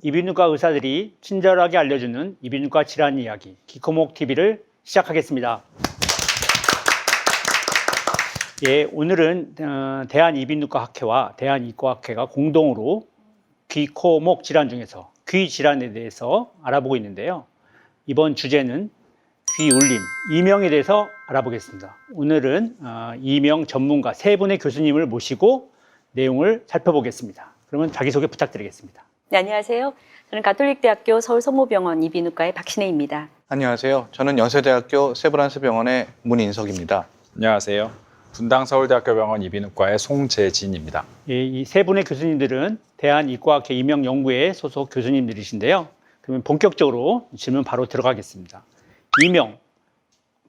이비인후과 의사들이 친절하게 알려주는 이비인후과 질환 이야기 기코목 TV를 시작하겠습니다. 예, 오늘은 대한이비인후과학회와 대한이과학회가 공동으로 귀, 코, 목 질환 중에서 귀 질환에 대해서 알아보고 있는데요. 이번 주제는 귀 울림, 이명에 대해서 알아보겠습니다. 오늘은 이명 전문가 세 분의 교수님을 모시고 내용을 살펴보겠습니다. 그러면 자기소개 부탁드리겠습니다. 네, 안녕하세요. 저는 가톨릭대학교 서울성모병원 이비인후과의 박신혜입니다. 안녕하세요. 저는 연세대학교 세브란스병원의 문인석입니다. 안녕하세요. 분당 서울대학교병원 이비인후과의 송재진입니다. 예, 이 세 분의 교수님들은 대한이과학회 이명연구회 소속 교수님들이신데요. 그러면 본격적으로 질문 바로 들어가겠습니다. 이명,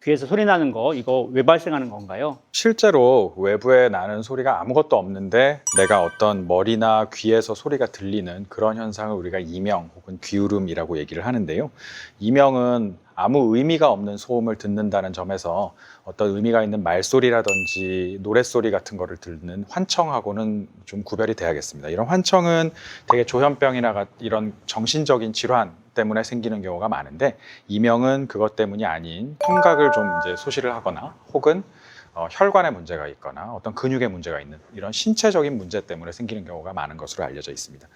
귀에서 소리 나는 거, 이거 왜 발생하는 건가요? 실제로 외부에 나는 소리가 아무것도 없는데 내가 어떤 머리나 귀에서 소리가 들리는 그런 현상을 우리가 이명 혹은 귀울음이라고 얘기를 하는데요. 이명은 아무 의미가 없는 소음을 듣는다는 점에서 어떤 의미가 있는 말소리라든지 노랫소리 같은 거를 듣는 환청하고는 좀 구별이 돼야겠습니다. 이런 환청은 되게 조현병이나 이런 정신적인 질환 때문에 생기는 경우가 많은데, 이명은 그것 때문이 아닌 청각을 좀 이제 소실을 하거나 혹은 혈관에 문제가 있거나 어떤 근육에 문제가 있는 이런 신체적인 문제 때문에 생기는 경우가 많은 것으로 알려져 있습니다.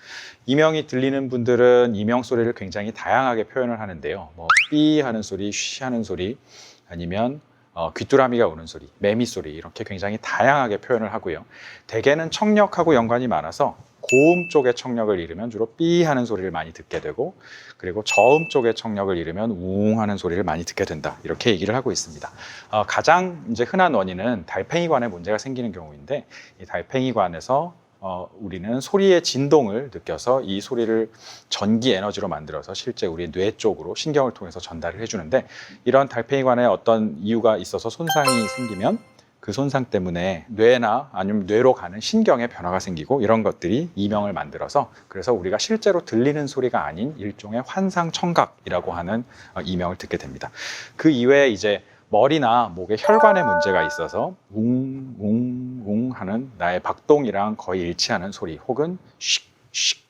이명이 들리는 분들은 이명 소리를 굉장히 다양하게 표현을 하는데요. 삐 하는 소리, 쉬 하는 소리, 아니면 귀뚜라미가 우는 소리, 매미 소리, 이렇게 굉장히 다양하게 표현을 하고요. 대개는 청력하고 연관이 많아서 고음 쪽의 청력을 잃으면 주로 삐 하는 소리를 많이 듣게 되고, 그리고 저음 쪽의 청력을 잃으면 웅 하는 소리를 많이 듣게 된다, 이렇게 얘기를 하고 있습니다. 가장 이제 흔한 원인은 달팽이관에 문제가 생기는 경우인데, 이 달팽이관에서 우리는 소리의 진동을 느껴서 이 소리를 전기 에너지로 만들어서 실제 우리 뇌 쪽으로 신경을 통해서 전달을 해주는데, 이런 달팽이관에 어떤 이유가 있어서 손상이 생기면 그 손상 때문에 뇌나 아니면 뇌로 가는 신경에 변화가 생기고, 이런 것들이 이명을 만들어서 그래서 우리가 실제로 들리는 소리가 아닌 일종의 환상 청각이라고 하는 이명을 듣게 됩니다. 그 이외에 이제 머리나 목에 혈관에 문제가 있어서 웅웅웅 하는 나의 박동이랑 거의 일치하는 소리, 혹은 쉿쉿쉿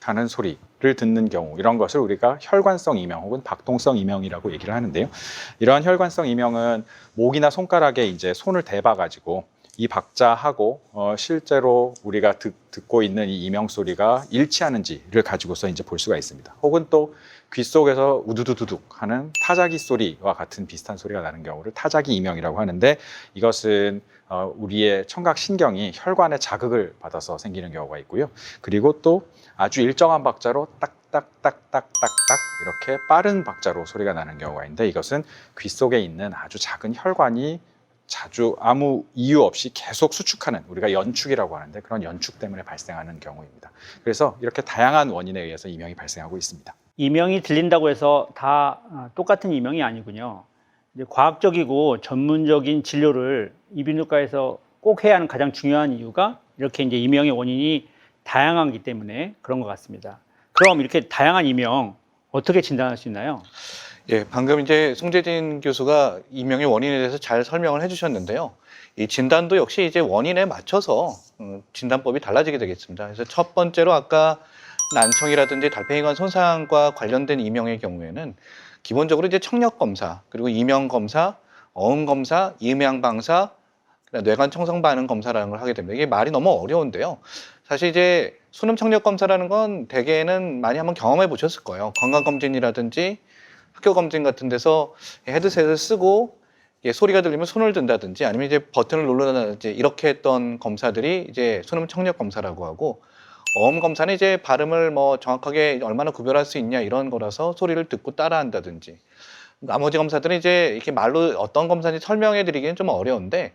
하는 소리를 듣는 경우, 이런 것을 우리가 혈관성 이명 혹은 박동성 이명이라고 얘기를 하는데요. 이러한 혈관성 이명은 목이나 손가락에 이제 손을 대봐 가지고 이 박자하고 실제로 우리가 듣고 있는 이 이명 소리가 일치하는지를 가지고서 이제 볼 수가 있습니다. 혹은 또 귀 속에서 우두두두둑 하는 타자기 소리와 같은 비슷한 소리가 나는 경우를 타자기 이명이라고 하는데, 이것은 우리의 청각 신경이 혈관에 자극을 받아서 생기는 경우가 있고요. 그리고 또 아주 일정한 박자로 딱딱딱딱딱딱 이렇게 빠른 박자로 소리가 나는 경우가 있는데, 이것은 귀 속에 있는 아주 작은 혈관이 자주 아무 이유 없이 계속 수축하는, 우리가 연축이라고 하는데 그런 연축 때문에 발생하는 경우입니다. 그래서 이렇게 다양한 원인에 의해서 이명이 발생하고 있습니다. 이명이 들린다고 해서 다 똑같은 이명이 아니군요. 이제 과학적이고 전문적인 진료를 이비인후과에서 꼭 해야 하는 가장 중요한 이유가 이렇게 이제 이명의 원인이 다양하기 때문에 그런 것 같습니다. 그럼 이렇게 다양한 이명 어떻게 진단할 수 있나요? 예, 방금 이제 송재진 교수가 이명의 원인에 대해서 잘 설명을 해주셨는데요. 이 진단도 역시 이제 원인에 맞춰서 진단법이 달라지게 되겠습니다. 그래서 첫 번째로 아까 난청이라든지 달팽이관 손상과 관련된 이명의 경우에는 기본적으로 이제 청력 검사, 그리고 이명 검사, 어음 검사, 이음양 방사, 뇌관 청성 반응 검사라는 걸 하게 됩니다. 이게 말이 너무 어려운데요. 사실 이제 수능 청력 검사라는 건 대개는 많이 한번 경험해 보셨을 거예요. 건강검진이라든지 학교 검진 같은 데서 헤드셋을 쓰고 소리가 들리면 손을 든다든지 아니면 이제 버튼을 누른다든지 이렇게 했던 검사들이 이제 수능 청력 검사라고 하고, 어음 검사는 이제 발음을 정확하게 얼마나 구별할 수 있냐 이런 거라서 소리를 듣고 따라한다든지, 나머지 검사들은 이제 이렇게 말로 어떤 검사인지 설명해 드리기는 좀 어려운데,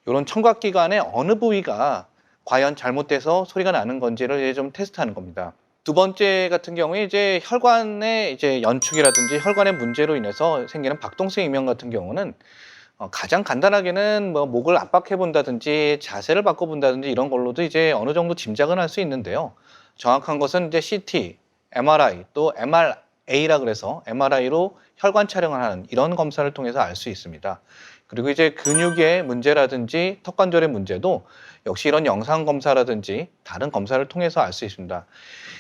이런 청각기관의 어느 부위가 과연 잘못돼서 소리가 나는 건지를 이제 좀 테스트하는 겁니다. 두 번째 같은 경우에 이제 혈관의 이제 연축이라든지 혈관의 문제로 인해서 생기는 박동성 이명 같은 경우는 가장 간단하게는 목을 압박해 본다든지 자세를 바꿔 본다든지 이런 걸로도 이제 어느 정도 짐작은 할 수 있는데요. 정확한 것은 이제 CT, MRI 또 MRA라 그래서 MRI로 혈관 촬영을 하는 이런 검사를 통해서 알 수 있습니다. 그리고 이제 근육의 문제라든지 턱관절의 문제도 역시 이런 영상 검사라든지 다른 검사를 통해서 알 수 있습니다.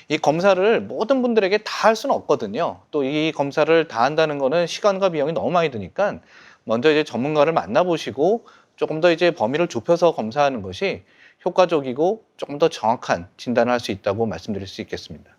이 검사를 모든 분들에게 다 할 수는 없거든요. 또 이 검사를 다 한다는 거는 시간과 비용이 너무 많이 드니까 먼저 이제 전문가를 만나보시고 조금 더 이제 범위를 좁혀서 검사하는 것이 효과적이고 조금 더 정확한 진단을 할 수 있다고 말씀드릴 수 있겠습니다.